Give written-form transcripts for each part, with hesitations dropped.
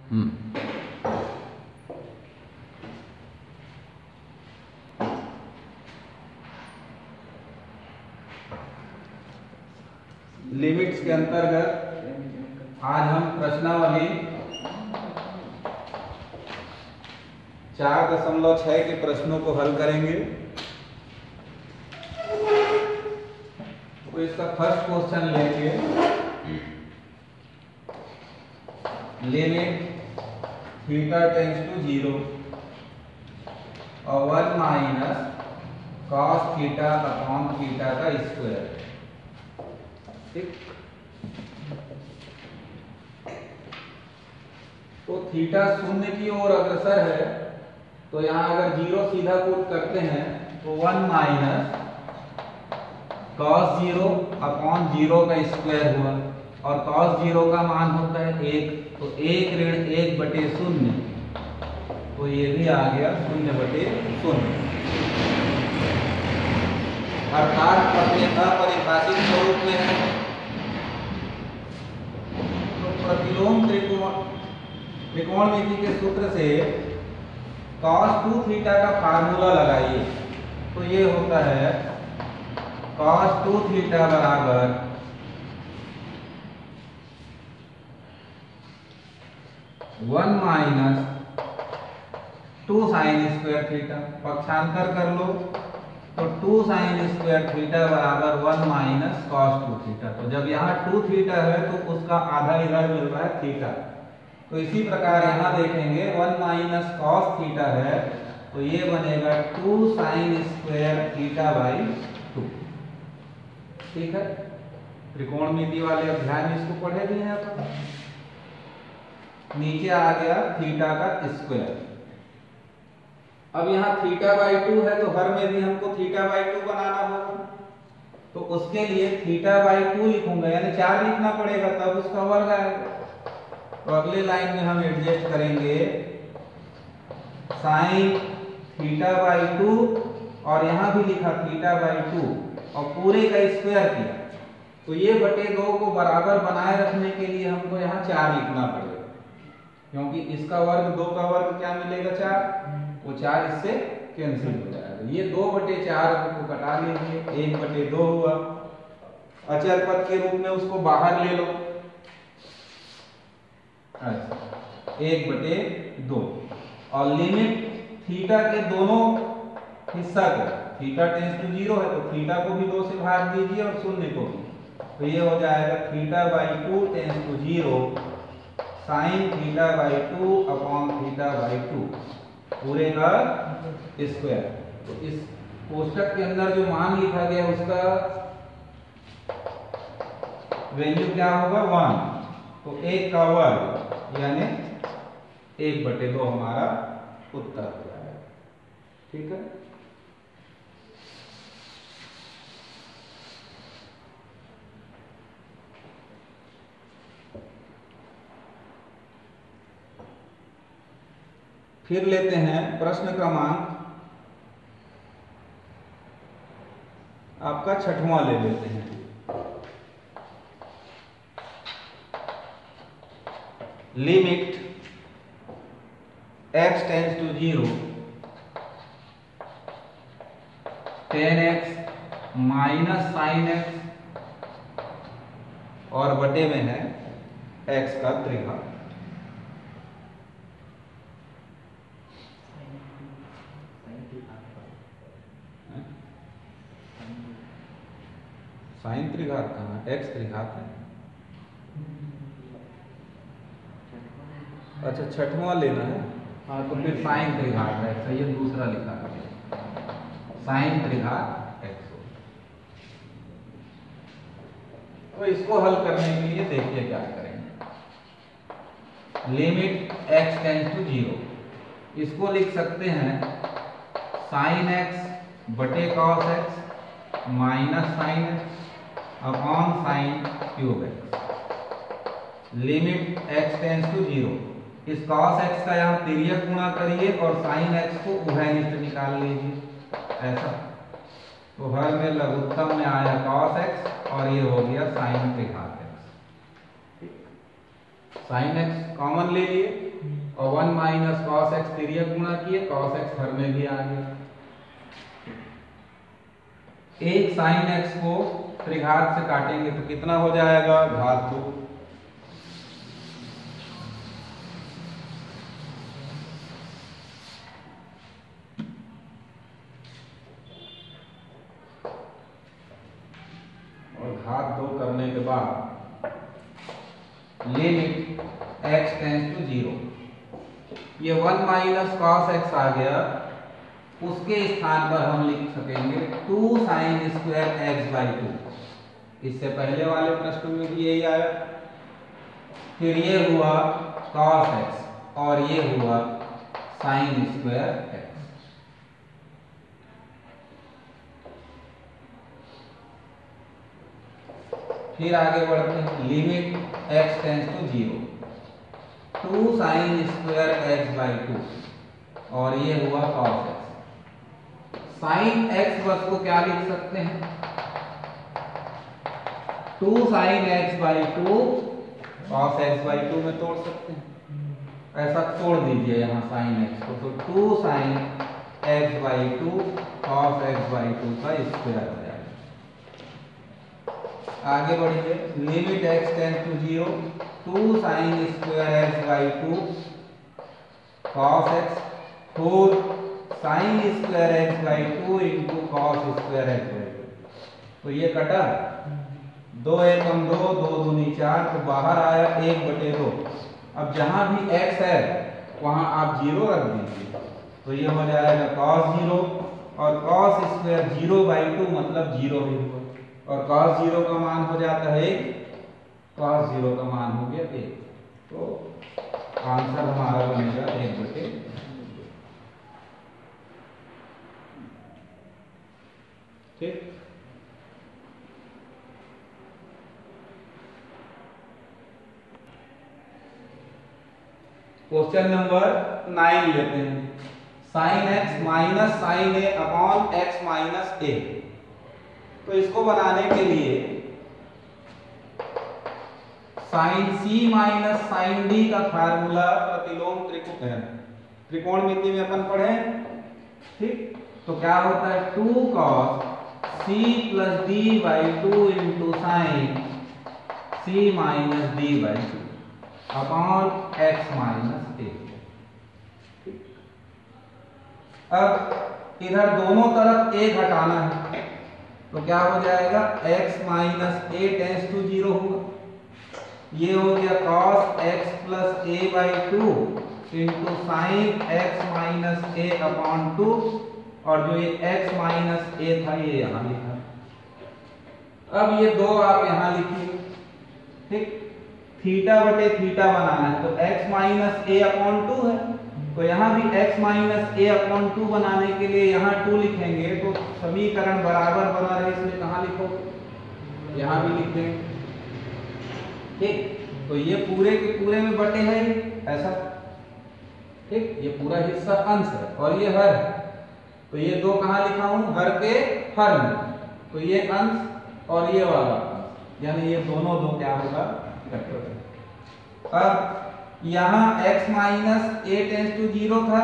Limits के अंतर्गत आज हम प्रश्नावली 4.6 के प्रश्नों को हल करेंगे। तो इसका फर्स्ट क्वेश्चन लेंगे, लिमिट थीटा टेंड्स टू 0 और 1 minus cos theta upon theta का स्क्वायर। ठीक, तो थीटा शून्य की ओर अग्रसर है, तो यहां अगर 0 सीधा पुट करते हैं तो 1 माइनस कॉस 0 अपॉन 0 का स्क्वायर हुआ, और कॉस 0 का मान होता है 1, तो 1 ऋण 1/0, तो ये भी आ गया 0/0, अर्थात अपने अपरिभाषित स्वरूप में है। तो प्रतिलोम त्रिकोणमिति के सूत्र से cos 2 थीटा का फार्मूला लगाइए, तो ये होता है cos 2 थीटा बराबर 1 माइनस 2 साइन स्क्वायर थीटा। पक्षांतर कर लो तो 2 साइन स्क्वायर थीटा बराबर 1 माइनस कॉस 2 थीटा। तो जब यहाँ 2 थीटा है तो उसका आधा इधर मिल रहा है थीटा। तो इसी प्रकार यहाँ देखेंगे 1 माइनस कॉस थीटा है, तो ये बनेगा 2 साइन स्क्वायर थीटा बाई 2। ठीक है, त्रिकोणमिति वाले अध्याय में इसको पढ़े भी हैं अपन। नीचे आ गया थीटा का स्क्वायर। अब यहाँ थीटा बाई 2 है, तो हर में भी हमको थीटा बाई 2 बनाना होगा, तो उसके लिए थीटा बाई 2 लिखूंगा, यानी 4 लिखना पड़ेगा, तब उसका वर्ग आएगा। तो अगले लाइन में हम एडजस्ट करेंगे साइन थीटा बाई 2, और यहाँ भी लिखा थीटा बाई 2 और पूरे का स्क्वायर किया, तो ये बटे 2 को बराबर बनाए रखने के लिए हमको यहाँ 4 लिखना पड़ेगा, क्योंकि इसका वर्ग 2 का वर्ग क्या मिलेगा 4, वो 4 इससे कैंसिल हो जाएगा। ये 2/4 को कटा लीजिए, 1/2 हुआ। अचर पद के रूप में उसको बाहर ले लो, 1/2, और लिमिट थीटा के दोनों हिस्सा को, थीटा टेंड्स टू 0 है तो थीटा को भी 2 से भाग दीजिए और शून्य को भी, तो ये हो जाएगा theta by 2 tends to 0 sine theta by 2 upon theta by 2 पूरे का स्क्वायर। तो इस कोष्टक के अंदर जो मान लिखा गया उसका वैल्यू क्या होगा 1, तो 1 का वर्ग यानी 1/2 हमारा उत्तर हो जाएगा। ठीक है, फिर लेते हैं प्रश्न क्रमांक आपका 6वां ले लेते हैं। Limit x tends to 0 10x minus sine x, और बटे में है x का त्रिघात। साइन त्रिघात कहाँ, x त्रिघात है। अच्छा 6वां लेना है, हाँ, तो फिर साइन त्रिघात है, सही है, दूसरा लिखा है साइन त्रिघात x। तो इसको हल करने के लिए देखिए क्या करेंगे। लिमिट x टेंड्स टू 0, इसको लिख सकते हैं साइन x बटे cos x minus sine x upon sine cube x। Limit x tends to 0, इस cos x का यहाँ तिर्यक गुणा करिए और sin x को उभयनिष्ठ निकाल लीजिए, ऐसा। तो हर में लघुत्तम में आया cos x और ये हो गया sin त्रिघात x। Sine x common ले लिए और 1 माइनस कॉस एक्स तिर्यक गुणा किए, कॉस एक्स हर में भी आ गया। एक साइन एक्स को त्रिघात से काटेंगे तो कितना हो जाएगा, घात 2। और घात 2 करने के बाद लिमिट x टेंड्स टू 0, ये 1 माइनस कॉस एक्स आ गया, उसके स्थान पर हम लिख सकेंगे 2 साइन स्क्वायर एक्स बाई 2। इससे पहले वाले प्रश्न में भी यही आया। फिर ये हुआ कॉस एक्स और ये हुआ साइन स्क्वायर एक्स। फिर आगे बढ़ते हैं, limit x tends to 0, 2 sine square X by 2 और ये हुआ कॉस एक्स। साइन एक्स बस को क्या लिख सकते हैं, 2 sine X by 2 cos X by 2 में तोड़ सकते हैं। ऐसा तोड़ दीजिए यहाँ साइन एक्स को, तो 2 sine X by 2 cos X by 2 का स्क्वायर हो जाएगा। आगे बढ़िए, limit x tends to 0, 2 sine square X by 2 cos X, 4 sine square X by 2 into cos square X by 2। तो ये कटा, 2 एकम 2, 2 दूनी 4, तो बाहर आया 1/2। अब जहां भी x है वहां आप 0 रख दीजिए, तो ये हो जाएगा कॉस 0 और कॉस स्क्वायर 0/2 मतलब 0 ही हुआ, और cos 0 का मान हो जाता है 1, cos 0 का मान हो गया 1, तो आंसर हमारा बनेगा 1/2। ठीक, क्वेश्चन नंबर 9 लेते हैं। साइन एक्स माइनस साइन ए अपॉन एक्स माइनस ए। तो इसको बनाने के लिए साइन सी माइनस साइन डी का फार्मूला प्रतिलोम त्रिकोणमिति में अपन पढ़े। ठीक, तो क्या होता है, 2 cos c plus d by 2 into sine c minus d by 2 upon x minus a. अब इधर दोनों तरफ a घटाना है, तो क्या हो जाएगा, x minus A tends to 0 होगा। ये हो गया cos x plus A by 2 into sine x minus A upon 2, और जो ये x माइनस ए था ये यहाँ लिखा। अब ये 2 आप यहाँ लिखिए। ठीक, थीटा बटे थीटा बनाना है, तो x माइनस ए अपॉन 2 है, तो यहाँ भी x माइनस ए अपॉन 2 बनाने के लिए यहाँ 2 लिखेंगे, तो समीकरण बराबर बना रहे, इसमें कहाँ लिखोगे, यहाँ भी लिख देंगे। ठीक, तो ये पूरे के पूरे में बटे है ऐसा। ठीक, ये पूरा हिस्सा अंश है और ये हर है, तो ये 2 कहाँ लिखा हूं, हर के हर में, तो ये अंश और ये वाला अंश, यानी ये दोनों 2 क्या होगा, इकट्ठे होगा। अब यहाँ x minus A tends to 0 था,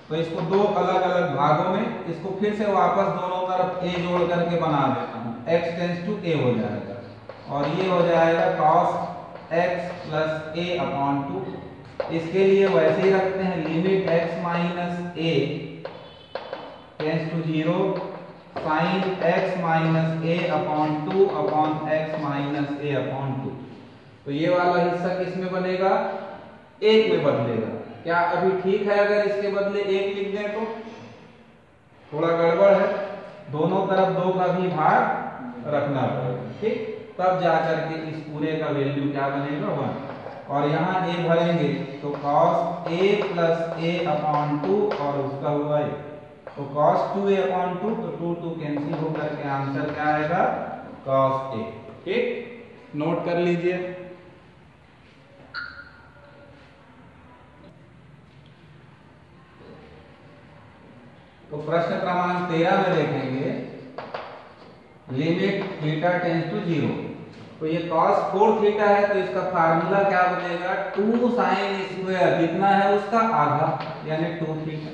तो इसको 2 अलग अलग भागों में, इसको फिर से वापस दोनों तरफ a जोड़ करके बना देता हूं, x टेंड्स टू a हो जाएगा, और ये हो जाएगा cos x plus a upon 2। इसके लिए वैसे ही रखते हैं, limit x minus a tends to 0 sine x minus a upon 2 upon x minus a upon 2। तो ये वाला हिस्सा किस में बनेगा, 1 में बदलेगा। क्या अभी ठीक है अगर इसके बदले 1 लिख दें तो? थोड़ा गड़बड़ है, दोनों तरफ 2 का भी भाग रखना पड़ेगा। ठीक, तब जाकर के इस पूरे का वैल्यू क्या बनेगा, 1, और यहाँ a भरेंगे तो cos a plus a upon 2 और उसका हुआ 1, तो cos 2a अपॉन 2, तो 2 कैंसिल होकर के आंसर क्या आएगा, cos a। ठीक, नोट कर लीजिए। तो प्रश्न क्रमांक 13 में देखेंगे, लिमिट थीटा टेंस टू 0। तो ये cos 4 थीटा है तो इसका फार्मूला क्या बनेगा 2 साइन स्क्वायर, जितना है उसका आधा यानी 2 थीटा।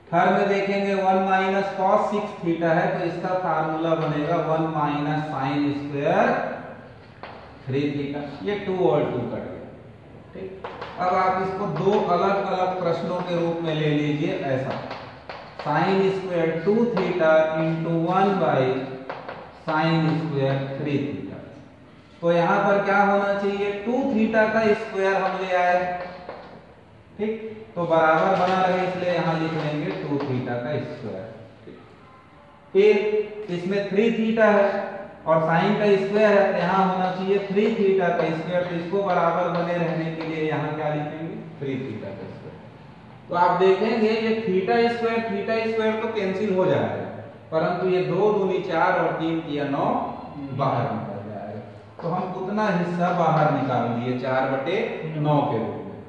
थर्ड में देखेंगे 1 माइनस cos 6 थीटा है तो इसका फार्मूला बनेगा 1 माइनस साइन स्क्वायर 3 थीटा। ये 2 और 2 कट गया। ठीक, अब आप इसको दो अलग अलग प्रश्नों के रूप में ले लीजिए ऐसा, sine square 2 theta into 1 by sine square 3 theta. तो यहां पर क्या होना चाहिए 2 थीटा का स्क्वायर हम ले आए। ठीक, तो बराबर बना रहे इसलिए यहां लिख लेंगे 2 थीटा का स्क्वायर। फिर इसमें 3 थीटा है और साइन का स्क्वायर है तो यहाँ होना चाहिए 3 थीटा का स्क्वायर। तो इसको बराबर बने रहने के लिए यहाँ क्या लिखेंगे 3 थीटा का स्क्वायर। तो आप देखेंगे ये थीटा स्क्वायर तो कैंसिल हो जाएगा, परंतु ये 2 दूनी 4 और 3 किया 9 बाहर निकल जाएगा। तो हम उतना हिस्सा बाहर निकाल दिए 4/9 के रूप में।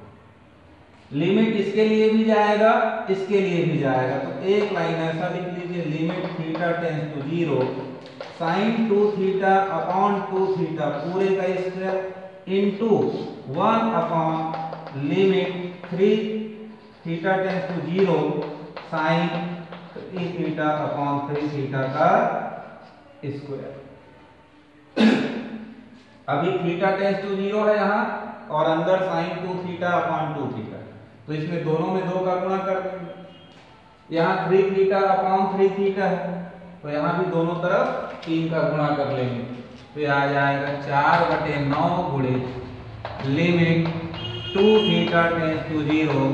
लिमिट इसके लिए भी जाएगा इसके लिए भी जाएगा, तो एक लाइन ऐसा लिख लीजिए limit theta tends to 0 sine 2 theta upon 2 theta पूरे का square into 1 upon limit 3 theta tends to 0 sine 3 theta upon 3 theta का स्क्वायर। अभी थीटा टेंस टू 0 है यहाँ और अंदर साइन 2 थीटा अपॉन 2 थीटा, तो इसमें दोनों में 2 का गुणा कर देंगे। यहाँ 3 थीटा अपॉन 3 थीटा है तो यहाँ भी दोनों तरफ 3 का गुणा कर लेंगे, तो ये आ जाएगा 4/9 गुणित limit 2 theta tends to 0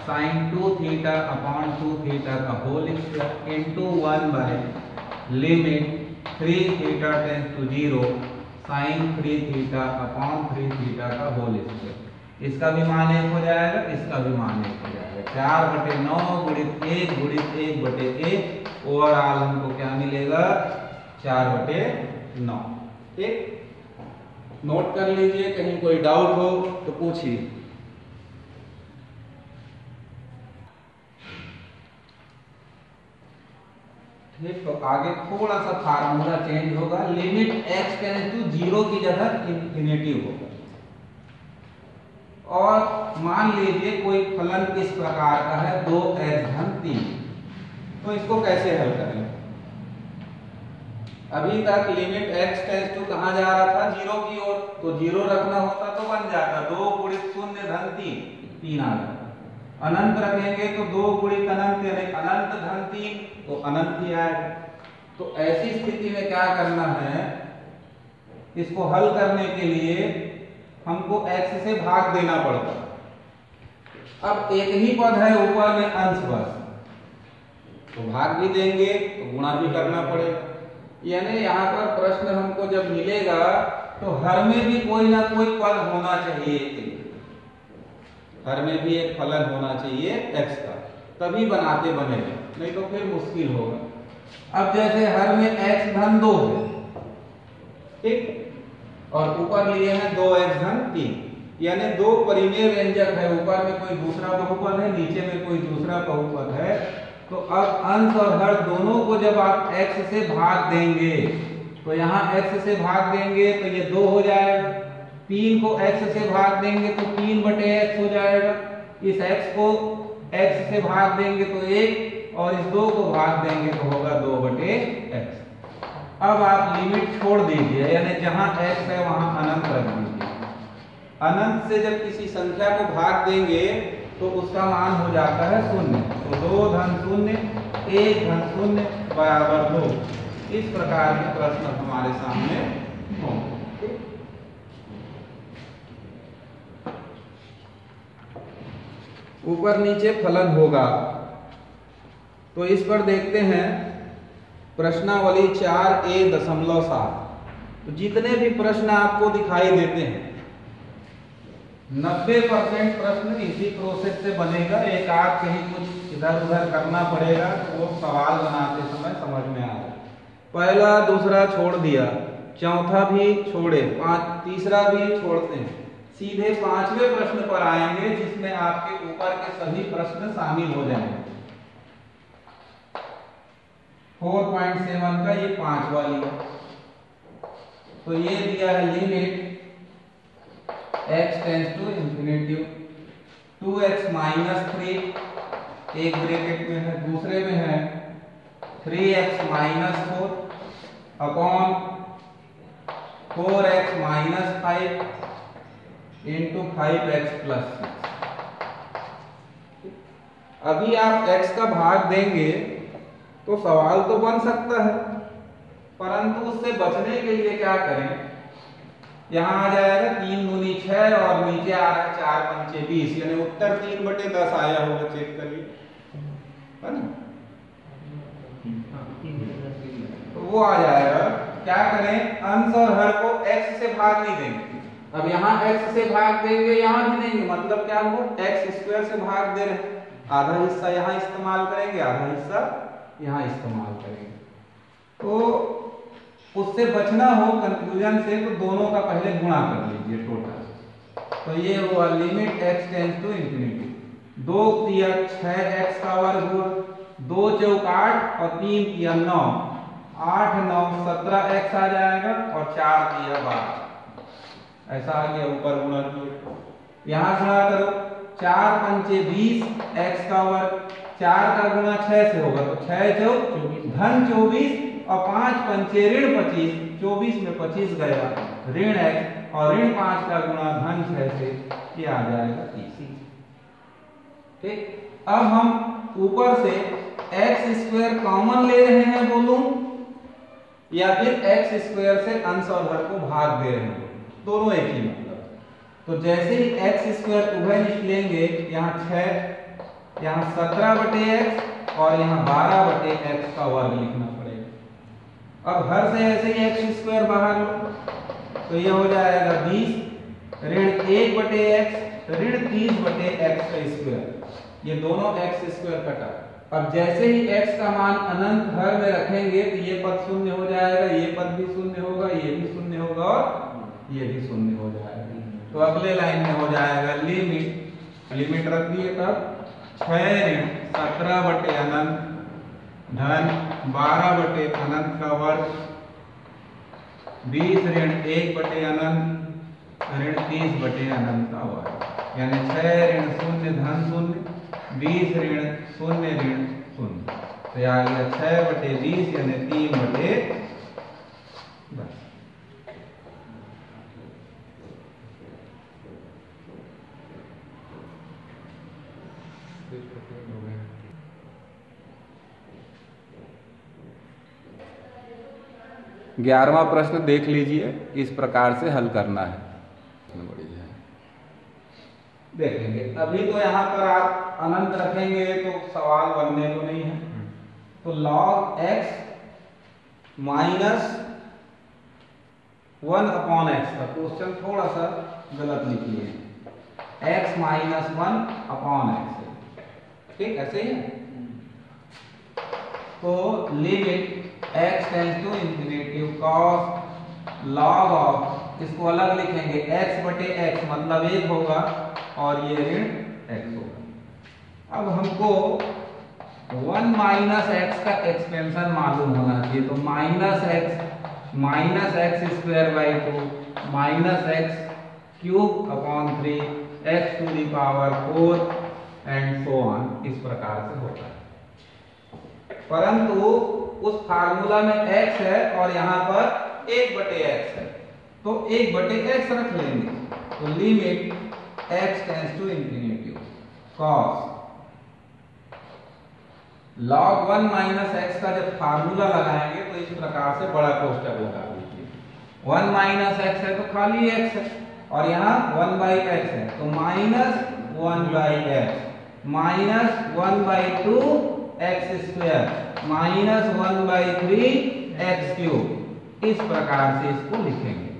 sine 2 theta upon 2 theta का whole square into 1 by limit 3 theta tends to 0 sine 3 theta upon 3 theta का होल स्क्वायर। इसका भी मान 1 हो जाएगा, इसका भी मान 1 हो जाएगा। 4/9 गुणित 1 गुणित 1/1 ओवरऑल हमको क्या मिलेगा 4/9। ठीक, नोट कर लीजिए, कहीं कोई डाउट हो तो पूछिए। ठीक, तो आगे थोड़ा सा फार्मूला चेंज होगा, लिमिट x टेंस टू 0 की जगह इंफिनिटी होगा। और मान लीजिए कोई फलन इस प्रकार का है 2x धन 3, तो इसको कैसे हल करें। अभी तक लिमिट x टेंस टू कहां जा रहा था 0 की ओर, तो 0 रखना होता तो बन जाता 2 गुणित 0 धन 3 आ जाता। अनंत रखेंगे तो 2 गुणित अनंत यानी अनंत धन 3 तो अनंत ही आएगा। तो ऐसी स्थिति में क्या करना है, इसको हल करने के लिए हमको x से भाग देना पड़ता। अब एक ही पद है ऊपर में अंश बस, तो भाग भी देंगे तो गुणा भी करना पड़ेगा। यानी यहाँ पर प्रश्न हमको जब मिलेगा तो हर में भी कोई ना कोई पद होना चाहिए, हर में भी एक फलन होना चाहिए x का, तभी बनाते बनेगा, नहीं तो फिर मुश्किल होगा। अब जैसे हर में x धन 2 है, ठीक, और ऊपर लिए हैं 2x धन 3, यानी 2 परिमेय व्यंजक है, ऊपर में कोई दूसरा बहुपद है नीचे में कोई दूसरा बहुपद है। तो अब अंश और हर दोनों को जब आप x से भाग देंगे तो यहाँ x से भाग देंगे तो ये 2 हो जाएगा, 3 को x से भाग देंगे तो 3/x हो जाएगा, इस x को x से भाग देंगे तो 1 और इस 2 को भाग देंगे तो होगा 2/x। अब आप लिमिट छोड़ दीजिए, यानी जहां x है वहां अनंत रख दीजिए। अनंत से जब किसी संख्या को भाग देंगे तो उसका मान हो जाता है 0, तो 2 धन 0 1 धन 0 बराबर 2। इस प्रकार के प्रश्न हमारे सामने होंगे। ऊपर नीचे फलन होगा, तो इस पर देखते हैं प्रश्नावली 4A.7। तो जितने भी प्रश्न आपको दिखाई देते हैं 90% प्रश्न इसी प्रोसेस से बनेगा। एक आध कहीं कुछ इधर उधर करना पड़ेगा तो वो सवाल बनाते समय समझ में आएगा। पहला दूसरा छोड़ दिया, चौथा भी छोड़े, तीसरा भी छोड़ते हैं, सीधे 5वें प्रश्न पर आएंगे जिसमें आपके ऊपर के सभी प्रश्न शामिल हो जाएंगे। 4.7 का ये 5 वाली है। तो ये दिया है limit x tends to infinity 2x minus 3 एक ब्रैकेट में है, दूसरे में है 3x minus 4 upon 4x minus 5 into 5x plus 6। अभी आप x का भाग देंगे तो सवाल तो बन सकता है, परंतु उससे बचने के लिए क्या करें, यहाँ आ जाएगा 3 दूनी 6 और नीचे आ रहा है 4 पंचे 20, यानी उत्तर 3/10 आया होगा, चेक करिए, है ना? तो वो आ जाएगा। क्या करें, अंश और हर को x से भाग नहीं देंगे। अब यहाँ x से भाग देंगे, यहाँ भी देंगे, मतलब क्या हुआ, x² से भाग दे रहे हैं, आधा हिस्सा यहाँ इस्तेमाल करेंगे, आधा हिस्सा यहाँ इस्तेमाल करेंगे। तो उससे बचना हो कंफ्यूजन से तो दोनों का पहले गुणा कर लीजिए टोटल। तो ये हुआ limit x tends to infinity, 2 किया 6x का वर्ग हुआ, 2 चौक 8 और 3 किया 9, 8 9 17x आ जाएगा और 4 किया 12, ऐसा आ गया। ऊपर गुणा किया, यहाँ गुणा करो, 4 पंचे 20 x का वर्ग, 4 का गुणा 6 से होगा तो 6 चौक धन 24 और 5 पंचे ऋण 25, 24 में 25 गया ऋण x और ऋण 5 का गुणा धन 6 से, ये आ जाएगा 30। ठीक, अब हम ऊपर से x² कॉमन ले रहे हैं बोलूं, या फिर x² से अंश और हर को भाग दे रहे हैं, दोनों एक ही मतलब। तो जैसे ही x² उभयनिष्ठ लेंगे, यहाँ 6, यहाँ 17/x और यहाँ 12/x का वर्ग लिखना पड़ेगा। अब हर से ऐसे ही x² बाहर लो, तो ये हो जाएगा 20 ऋण 1/x ऋण 30/x का स्क्वायर, ये दोनों x² कटा। अब जैसे ही x का मान अनंत हर में रखेंगे तो ये पद शून्य हो जाएगा, ये पद भी शून्य होगा, ये भी शून्य होगा और ये भी शून्य हो जाएगा। तो अगले लाइन में हो जाएगा लिमिट रख दिए, तब 6 ऋण 17/अनंत धन 12/अनंत का वर्ग 20 ऋण 1/अनंत ऋण 30/अनंत का वर्ग, यानी 6 ऋण 0 धन 0 20 ऋण 0 ऋण 0, तो आ गया 6/20 यानी 3/10। ग्यारहवां प्रश्न देख लीजिए, इस प्रकार से हल करना है। देखेंगे अभी तो यहाँ पर आप अनंत रखेंगे तो सवाल बनने तो नहीं है, तो log x माइनस 1/x का क्वेश्चन थोड़ा सा गलत लिखिए, x माइनस 1/x, ठीक ऐसे ही है। तो limit x tends to infinity cos log of, इसको अलग लिखेंगे, x/x मतलब 1 होगा और ये ऋण x होगा। अब हमको 1 माइनस x का एक्सपेंशन मालूम होना चाहिए, तो minus x minus x² minus x³ 3 x⁴ and so on, इस प्रकार से होता है। परंतु उस फार्मूला में x है और यहाँ पर 1/x है, तो 1/x रख लेंगे। तो limit x tends to infinity cos log 1 minus x का जब फार्मूला लगाएंगे तो इस प्रकार से बड़ा कोष्टक लगा दीजिए। 1 माइनस x है तो खाली x है, और यहाँ 1/x है तो minus 1/x minus 1/2x² minus 1/3x³, इस प्रकार से इसको लिखेंगे।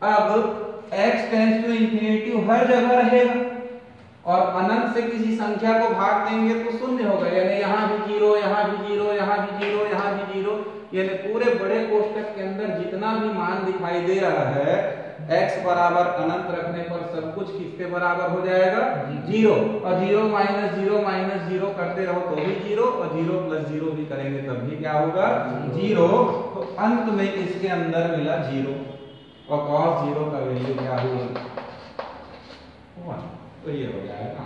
अब x टेंड्स टू इंफिनिटी हर जगह रहेगा और अनंत से किसी संख्या को भाग देंगे तो शून्य होगा, यानी यहाँ भी 0, यहाँ भी 0, यहाँ भी 0, यहाँ भी 0, यानी पूरे बड़े कोष्टक के अंदर जितना भी मान दिखाई दे रहा है x बराबर अनंत रखने पर सब कुछ किसके बराबर हो जाएगा? 0। और 0 माइनस 0 करते रहो तो भी 0, और 0 प्लस 0 भी करेंगे तब भी क्या होगा? 0। तो अंत में इसके अंदर मिला 0, और cos 0 का वैल्यू क्या हुआ? 1। तो ये हो जाएगा।